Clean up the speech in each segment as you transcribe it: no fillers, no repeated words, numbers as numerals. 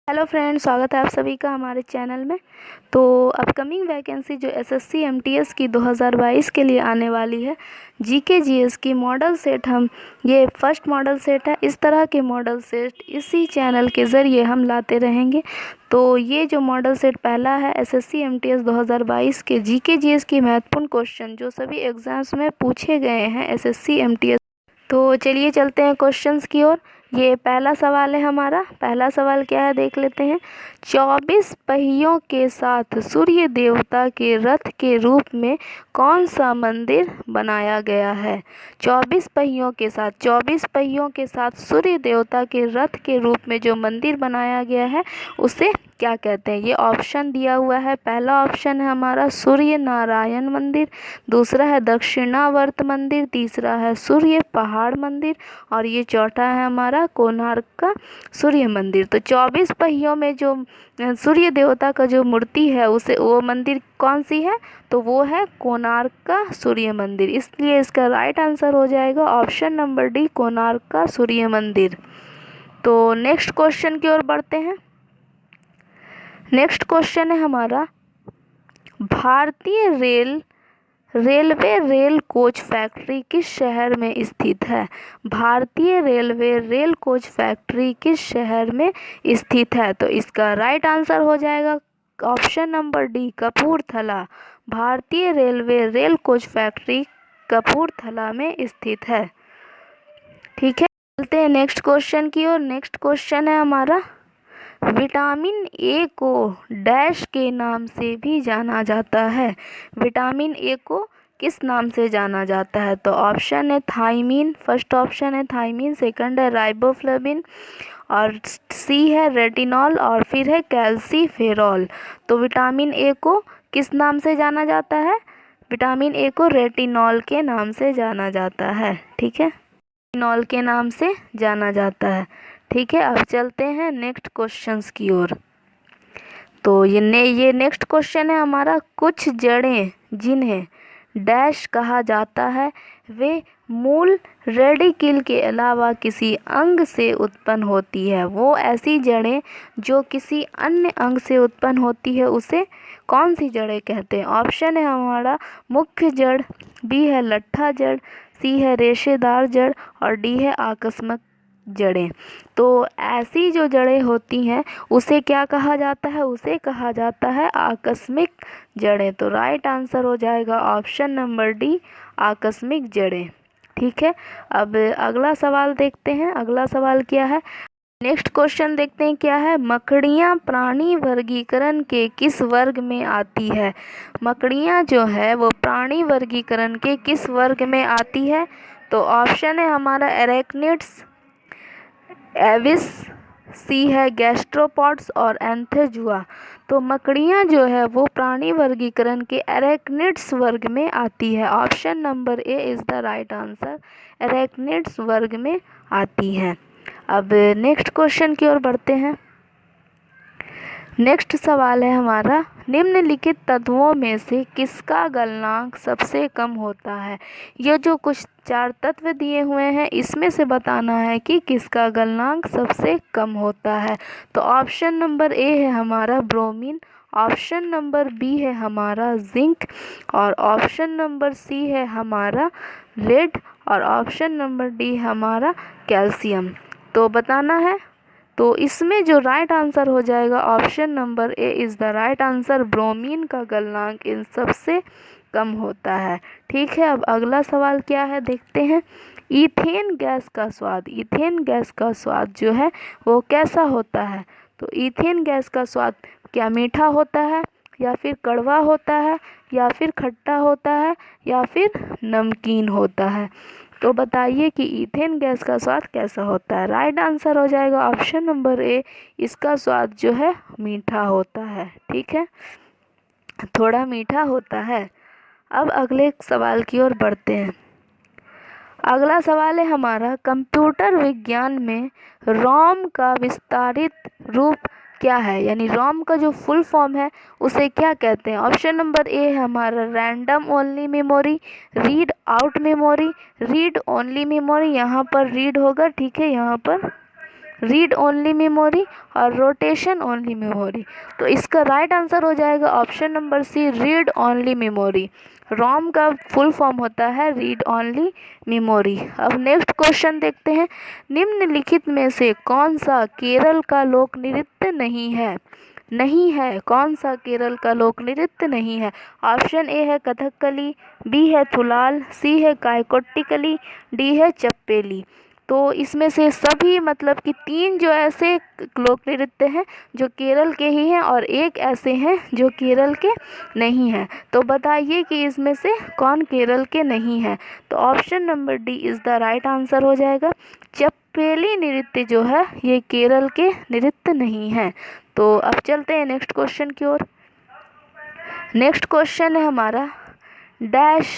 Hello friends, स्वागत है आप सभी का हमारे चैनल में। तो अपकमिंग वैकेंसी जो एसएससी एमटीएस की 2022 के लिए आने वाली है, जीके जीएस की मॉडल सेट ये फर्स्ट मॉडल सेट है। इस तरह के मॉडल सेट इसी चैनल के ज़रिए हम लाते रहेंगे। तो ये जो मॉडल सेट पहला है एसएससी एमटीएस 2022 के जीके जीएस की महत्वपूर्ण क्वेश्चन जो सभी एग्ज़ाम्स में पूछे गए हैं एसएससी एमटीएस। तो चलिए चलते हैं क्वेश्चंस की ओर। ये पहला सवाल है हमारा। पहला सवाल क्या है देख लेते हैं। 24 पहियों के साथ सूर्य देवता के रथ के रूप में कौन सा मंदिर बनाया गया है? 24 पहियों के साथ सूर्य देवता के रथ के रूप में जो मंदिर बनाया गया है उसे क्या कहते हैं? ये ऑप्शन दिया हुआ है। पहला ऑप्शन है हमारा सूर्य नारायण मंदिर, दूसरा है दक्षिणावर्त मंदिर, तीसरा है सूर्य पहाड़ मंदिर और ये चौथा है हमारा कोणार्क का सूर्य मंदिर। तो 24 पहियों में जो सूर्य देवता का जो मूर्ति है उसे वो मंदिर कौन सी है? तो वो है कोणार्क का सूर्य मंदिर। इसलिए इसका राइट आंसर हो जाएगा ऑप्शन नंबर डी, कोणार्क का सूर्य मंदिर। तो नेक्स्ट क्वेश्चन की ओर बढ़ते हैं। नेक्स्ट क्वेश्चन है हमारा, भारतीय रेलवे रेल कोच फैक्ट्री किस शहर में स्थित है? भारतीय रेलवे रेल कोच फैक्ट्री किस शहर में स्थित है? तो इसका राइट आंसर हो जाएगा ऑप्शन नंबर डी, कपूरथला। भारतीय railway rail coach factory Kapurthala में स्थित है। ठीक है, चलते हैं नेक्स्ट क्वेश्चन की ओर। नेक्स्ट क्वेश्चन है हमारा, विटामिन ए को डैश के नाम से भी जाना जाता है। विटामिन ए को किस नाम से जाना जाता है? तो ऑप्शन है थायमीन, फर्स्ट ऑप्शन है थायमीन, सेकंड है राइबोफ्लेविन और सी है रेटिनॉल और फिर है कैल्सीफेरॉल। तो विटामिन ए को किस नाम से जाना जाता है? विटामिन ए को रेटिनॉल के नाम से जाना जाता है। ठीक है, रेटिनॉल के नाम से जाना जाता है। ठीक है, अब चलते हैं नेक्स्ट क्वेश्चंस की ओर। तो ये नेक्स्ट क्वेश्चन है हमारा, कुछ जड़ें जिन्हें डैश कहा जाता है वे मूल रेडिकिल के अलावा किसी अंग से उत्पन्न होती है। वो ऐसी जड़ें जो किसी अन्य अंग से उत्पन्न होती है उसे कौन सी जड़ें कहते हैं? ऑप्शन है हमारा मुख्य जड़, बी है लट्ठा जड़, सी है रेशेदार जड़ और डी है आकस्मिक जड़ें। तो ऐसी जो जड़ें होती हैं उसे क्या कहा जाता है? उसे कहा जाता है आकस्मिक जड़ें। तो राइट आंसर हो जाएगा ऑप्शन नंबर डी, आकस्मिक जड़ें। ठीक है, अब अगला सवाल देखते हैं। अगला सवाल क्या है? नेक्स्ट क्वेश्चन देखते हैं क्या है। मकड़ियाँ प्राणी वर्गीकरण के किस वर्ग में आती है? मकड़ियाँ जो है वो प्राणी वर्गीकरण के किस वर्ग में आती है? तो ऑप्शन है हमारा एरेक्निड्स, एविस, सी है गैस्ट्रोपॉड्स और एंथेजुआ। तो मकड़ियाँ जो है वो प्राणी वर्गीकरण के एरेक्निड्स वर्ग में आती है। Option number A is the right answer, arachnids वर्ग में आती हैं। अब नेक्स्ट क्वेश्चन की ओर बढ़ते हैं। नेक्स्ट सवाल है हमारा, निम्नलिखित तत्वों में से किसका गलनांक सबसे कम होता है? ये जो कुछ 4 तत्व दिए हुए हैं इसमें से बताना है कि किसका गलनांक सबसे कम होता है। तो ऑप्शन नंबर ए है हमारा ब्रोमीन, ऑप्शन नंबर बी है हमारा जिंक और ऑप्शन नंबर सी है हमारा लेड और ऑप्शन नंबर डी हमारा कैल्शियम। तो बताना है। तो इसमें जो राइट आंसर हो जाएगा option number A is the right answer, bromine का गलनांक इन सबसे कम होता है। ठीक है, अब अगला सवाल क्या है देखते हैं। ईथेन गैस का स्वाद जो है वो कैसा होता है? तो ईथेन गैस का स्वाद क्या मीठा होता है या फिर कड़वा होता है या फिर खट्टा होता है या फिर नमकीन होता है? तो बताइए कि ईथेन गैस का स्वाद कैसा होता है? राइट आंसर हो जाएगा ऑप्शन नंबर ए, इसका स्वाद जो है मीठा होता है। ठीक है, थोड़ा मीठा होता है। अब अगले सवाल की ओर बढ़ते हैं। अगला सवाल है हमारा, कंप्यूटर विज्ञान में रोम का विस्तारित रूप क्या है? यानी रोम का जो फुल फॉर्म है उसे क्या कहते हैं? ऑप्शन नंबर ए है हमारा random only memory, read out memory, read only memory. यहाँ पर रीड होगा, ठीक है, यहाँ पर रीड ओनली मेमोरी और रोटेशन ओनली मेमोरी। तो इसका राइट आंसर हो जाएगा option number C, read only memory. ROM का फुल फॉर्म होता है रीड ओनली मेमोरी। अब नेक्स्ट क्वेश्चन देखते हैं, निम्नलिखित में से कौन सा केरल का लोक नृत्य नहीं है, कौन सा केरल का लोक नृत्य नहीं है? ऑप्शन ए है कथकली, बी है थुलाल, सी है कायकोट्टिकली, डी है चप्पेली। तो इसमें से सभी मतलब कि 3 जो ऐसे लोक नृत्य हैं जो केरल के ही हैं और एक ऐसे हैं जो केरल के नहीं हैं। तो बताइए कि इसमें से कौन केरल के नहीं है? तो option number D is the right answer हो जाएगा। चप्पेली नृत्य जो है ये केरल के नृत्य नहीं है। तो अब चलते हैं नेक्स्ट क्वेश्चन की ओर। नेक्स्ट क्वेश्चन है हमारा, डैश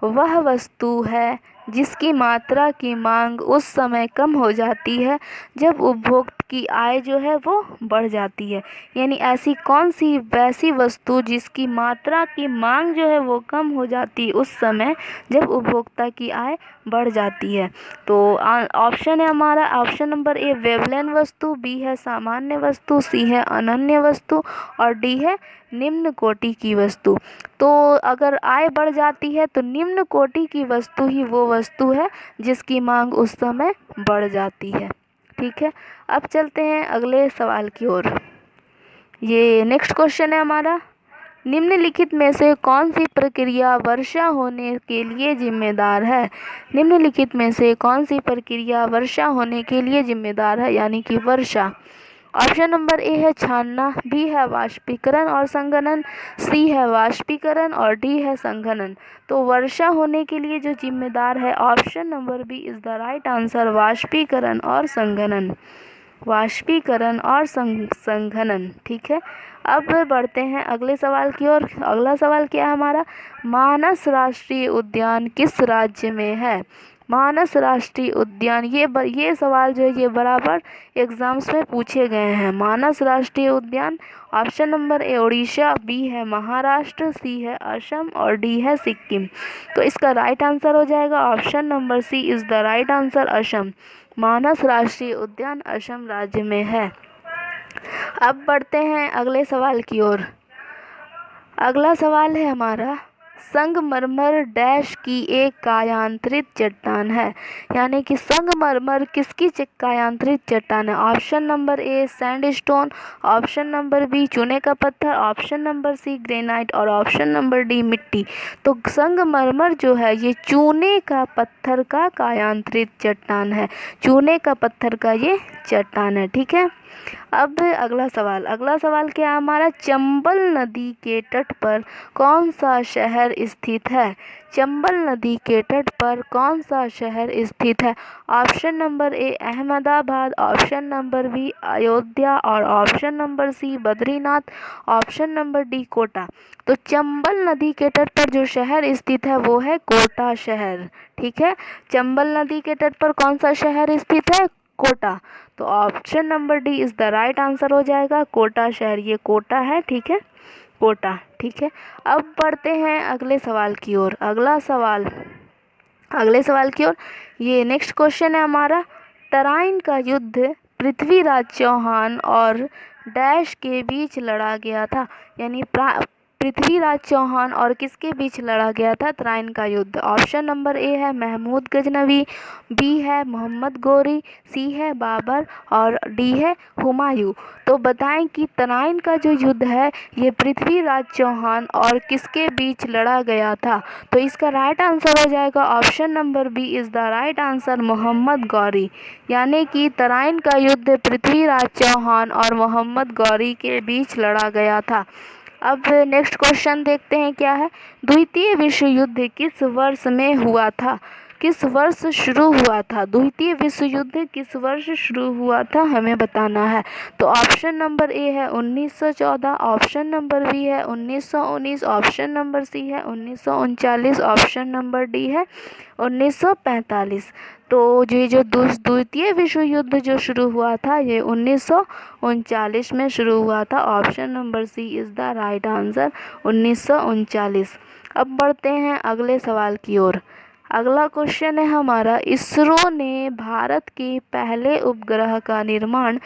वह वस्तु है जिसकी मात्रा की मांग उस समय कम हो जाती है जब उपभोक्ता की आय जो है वो बढ़ जाती है। यानी ऐसी कौन सी वैसी वस्तु जिसकी मात्रा की मांग जो है वो कम हो जाती है उस समय जब उपभोक्ता की आय बढ़ जाती है? तो ऑप्शन है हमारा ऑप्शन नंबर ए वेवलेन वस्तु, बी है सामान्य वस्तु, सी है अनन्य वस्तु और डी है निम्न कोटि की वस्तु। तो अगर आय बढ़ जाती है तो निम्न कोटि की वस्तु ही वो वस्तु है जिसकी मांग उस समय बढ़ जाती है। ठीक है, अब चलते हैं अगले सवाल की ओर। ये नेक्स्ट क्वेश्चन है हमारा, निम्नलिखित में से कौन सी प्रक्रिया वर्षा होने के लिए जिम्मेदार है? निम्नलिखित में से कौन सी प्रक्रिया वर्षा होने के लिए जिम्मेदार है, यानी कि वर्षा? ऑप्शन नंबर ए है छानना, बी है वाष्पीकरण और संघनन, सी है वाष्पीकरण और डी है संघनन। तो वर्षा होने के लिए जो जिम्मेदार है option number B is the right answer, वाष्पीकरण और संघनन, वाष्पीकरण और संघनन। ठीक है, अब बढ़ते हैं अगले सवाल की ओर। अगला सवाल क्या है हमारा, मानस राष्ट्रीय उद्यान किस राज्य में है? मानस राष्ट्रीय उद्यान, ये सवाल जो है ये बराबर एग्जाम्स में पूछे गए हैं। मानस राष्ट्रीय उद्यान, option number A Orissa, B है महाराष्ट्र, सी है असम और डी है सिक्किम। तो इसका राइट आंसर हो जाएगा option number C is the right answer, Assam. Manas राष्ट्रीय उद्यान असम राज्य में है। अब बढ़ते हैं अगले सवाल की ओर। अगला सवाल है हमारा, संगमरमर डैश की एक कायांतरित चट्टान है, यानी कि संगमरमर किसकी कायांतरित चट्टान है? Option number A sandstone, option number B चूने का पत्थर, ऑप्शन नंबर सी ग्रेनाइट और ऑप्शन नंबर डी मिट्टी। तो संगमरमर जो है ये चूने का पत्थर का कायांतरित चट्टान है, चूने का पत्थर का ये चट्टान है। ठीक है, अब अगला सवाल क्या है हमारा, चंबल नदी के तट पर कौन सा शहर स्थित है? चंबल नदी के तट पर कौन सा शहर स्थित है? Option number A Ahmedabad, option number B Ayodhya और option number C Badrinath, option number D Kota. तो चंबल नदी के तट पर जो शहर स्थित है वो है कोटा शहर। ठीक है, चंबल नदी के तट पर कौन सा शहर स्थित है? कोटा। तो option number D is the right answer हो जाएगा, कोटा शहर, ये कोटा है। ठीक है, कोटा। ठीक है, अब बढ़ते हैं अगले सवाल की ओर। अगले सवाल की ओर, ये नेक्स्ट क्वेश्चन है हमारा, तराइन का युद्ध पृथ्वीराज चौहान और डैश के बीच लड़ा गया था, यानी पृथ्वीराज चौहान और किसके बीच लड़ा गया था तराइन का युद्ध? ऑप्शन नंबर ए है महमूद गजनवी, बी है मोहम्मद गौरी, सी है बाबर और डी है हुमायूं। तो बताएं कि तराइन का जो युद्ध है ये पृथ्वीराज चौहान और किसके बीच लड़ा गया था? तो इसका राइट आंसर हो जाएगा option number B is the right answer, Mohammad Ghori. यानी कि तराइन का युद्ध पृथ्वीराज चौहान और मोहम्मद गौरी के बीच लड़ा गया था। अब नेक्स्ट क्वेश्चन देखते हैं क्या है, द्वितीय विश्व युद्ध किस वर्ष में हुआ था? किस वर्ष शुरू हुआ था? द्वितीय विश्व युद्ध किस वर्ष शुरू हुआ था हमें बताना है। तो ऑप्शन नंबर ए है 1914, ऑप्शन नंबर बी है 1919, ऑप्शन नंबर सी है 1939, ऑप्शन नंबर डी है 1945। तो जो द्वितीय विश्व युद्ध जो शुरू हुआ था ये 1939 में शुरू हुआ था। Option number C is the right answer, 1939। अब बढ़ते हैं अगले सवाल की ओर। अगला क्वेश्चन है हमारा, इसरो ने भारत के पहले उपग्रह का निर्माण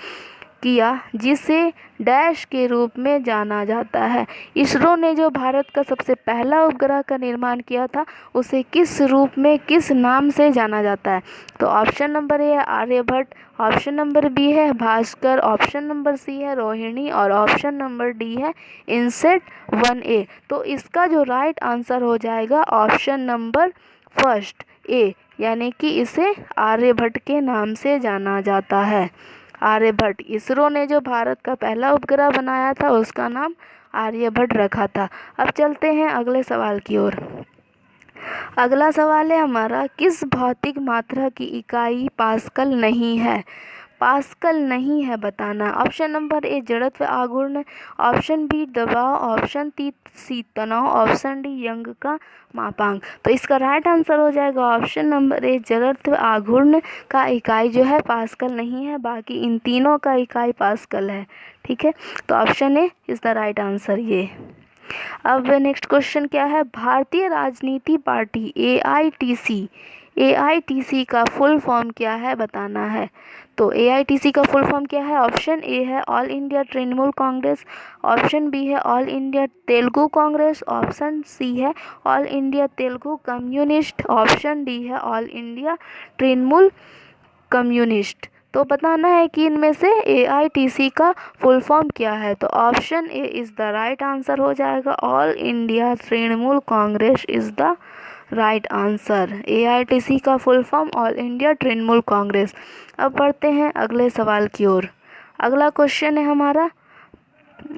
किया जिसे डैश के रूप में जाना जाता है। इसरो ने जो भारत का सबसे पहला उपग्रह का निर्माण किया था उसे किस रूप में, किस नाम से जाना जाता है? तो ऑप्शन नंबर ए है आर्यभट्ट, ऑप्शन नंबर बी है भास्कर, ऑप्शन नंबर सी है रोहिणी और ऑप्शन नंबर डी है इनसेट 1A। तो इसका जो राइट आंसर हो जाएगा ऑप्शन नंबर फर्स्ट ए, यानी कि इसे आर्यभट्ट के नाम से जाना जाता है। आर्यभट्ट, इसरो ने जो भारत का पहला उपग्रह बनाया था उसका नाम आर्यभट्ट रखा था। अब चलते हैं अगले सवाल की ओर। अगला सवाल है हमारा, किस भौतिक मात्रा की इकाई पास्कल नहीं है? पास्कल नहीं है बताना। ऑप्शन नंबर ए जड़त्व आघूर्ण, ऑप्शन बी दबाव, ऑप्शन सी तनाव, ऑप्शन डी यंग का मापांक। तो इसका राइट आंसर हो जाएगा ऑप्शन नंबर ए जड़त्व आघूर्ण का इकाई जो है पास्कल नहीं है, बाकी इन तीनों का इकाई पास्कल है। ठीक है, तो option A is the right answer ये। अब नेक्स्ट क्वेश्चन क्या है, भारतीय राजनीति पार्टी एआईटीसी का फुल फॉर्म क्या है बताना है। तो एआईटीसी का फुल फॉर्म क्या है? ऑप्शन ए है All India Trinamool Congress, option B है All India Telugu Congress, option C है All India Telugu communist, option D है ऑल इंडिया तृणमूल कम्युनिस्ट। तो बताना है कि इनमें से एआईटीसी का फुल फॉर्म क्या है। तो option A is the right answer हो जाएगा, All India Trinamool Congress is the right answer. AITC का full form All India Trinamool Congress. अब बढ़ते हैं अगले सवाल की ओर। अगला क्वेश्चन है हमारा,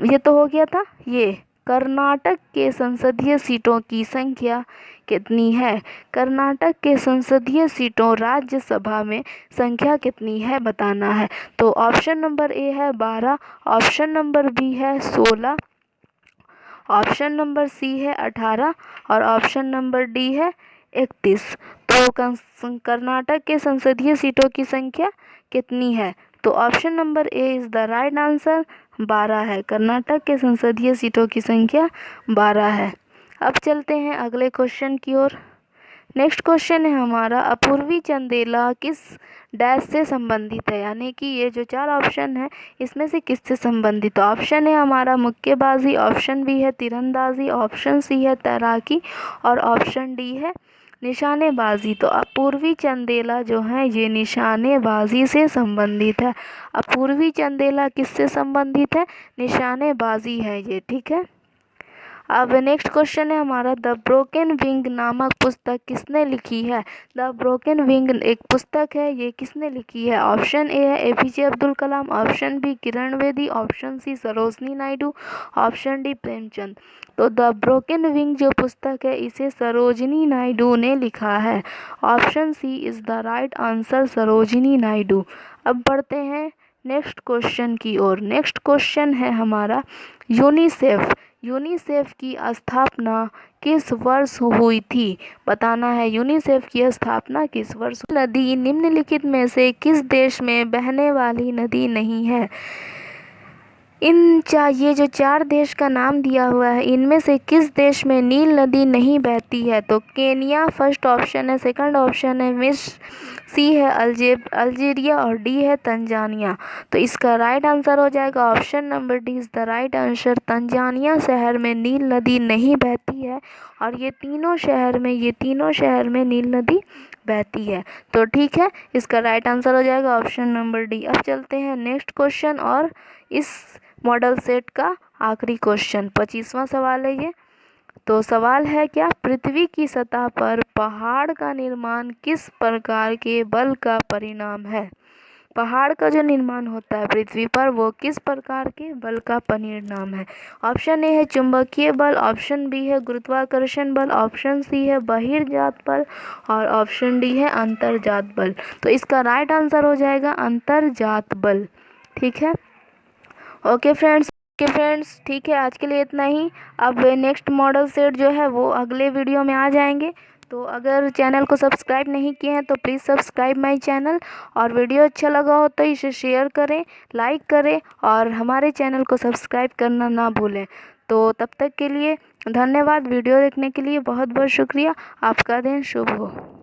ये तो हो गया था, ये कर्नाटक के संसदीय सीटों की संख्या कितनी है? कर्नाटक के संसदीय सीटों राज्यसभा में संख्या कितनी है बताना है। तो ऑप्शन नंबर ए है 12, ऑप्शन नंबर बी है 16, ऑप्शन नंबर सी है 18 और ऑप्शन नंबर डी है 31। तो कर्नाटक के संसदीय सीटों की संख्या कितनी है? तो option number A is the right answer, 12 है। कर्नाटक के संसदीय सीटों की संख्या 12 है। अब चलते हैं अगले क्वेश्चन की ओर। नेक्स्ट क्वेश्चन है हमारा, अपूर्वी चंदेला किस डैश से संबंधित है? यानी कि ये जो 4 ऑप्शन है इसमें से किससे संबंधित? तो ऑप्शन है हमारा मुक्केबाजी, ऑप्शन बी है तीरंदाजी, ऑप्शन सी है तैराकी और ऑप्शन डी है निशानेबाजी। तो अपूर्वी चंदेला जो है ये निशानेबाजी से संबंधित है। अपूर्वी चंदेला किससे संबंधित है? निशानेबाजी है ये। ठीक है, अब नेक्स्ट क्वेश्चन है हमारा, द ब्रोकन विंग नामक पुस्तक किसने लिखी है? द ब्रोकन विंग एक पुस्तक है, ये किसने लिखी है? ऑप्शन ए है APJ Abdul Kalam, option B Kiran Bedi, option C Sarojini Naidu, option D Premchand. तो द ब्रोकन विंग जो पुस्तक है इसे सरोजनी नायडू ने लिखा है। Option C is the right answer, Sarojini Naidu. अब बढ़ते हैं नेक्स्ट क्वेश्चन की ओर। नेक्स्ट क्वेश्चन है हमारा, यूनिसेफ की स्थापना किस वर्ष हुई थी? बताना है यूनिसेफ की स्थापना किस वर्ष। नदी निम्नलिखित में से किस देश में बहने वाली नदी नहीं है? ये जो 4 देश का नाम दिया हुआ है इनमें से किस देश में नील नदी नहीं बहती है? तो केनिया फर्स्ट ऑप्शन है, सेकंड ऑप्शन है मिस्र, सी है अल्जीरिया और डी है तंजानिया। तो इसका राइट आंसर हो जाएगा option number D is the right answer. Tanzania शहर में नील नदी नहीं बहती है और ये तीनों शहर में नील नदी बहती है। तो ठीक है, इसका राइट आंसर हो जाएगा ऑप्शन नंबर डी। अब चलते हैं नेक्स्ट क्वेश्चन और इस मॉडल सेट का आखिरी क्वेश्चन 25वां सवाल है ये। तो सवाल है क्या, पृथ्वी की सतह पर पहाड़ का निर्माण किस प्रकार के बल का परिणाम है? पहाड़ का जो निर्माण होता है पृथ्वी पर वो किस प्रकार के बल का परिणाम है? ऑप्शन ए है चुंबकीय बल, ऑप्शन बी है गुरुत्वाकर्षण बल, ऑप्शन सी है बहिर्जात बल और ऑप्शन डी है अंतर्जात बल। तो इसका राइट आंसर हो जाएगा अंतर्जात बल। ठीक है, ओके फ्रेंड्स, ठीक है, आज के लिए इतना ही। अब नेक्स्ट मॉडल सेट जो है वो अगले वीडियो में आ जाएंगे। तो अगर चैनल को सब्सक्राइब नहीं किए हैं तो प्लीज़ सब्सक्राइब माय चैनल, और वीडियो अच्छा लगा हो तो इसे शेयर करें, लाइक करें और हमारे चैनल को सब्सक्राइब करना ना भूलें। तो तब तक के लिए धन्यवाद। वीडियो देखने के लिए बहुत बहुत शुक्रिया। आपका दिन शुभ हो।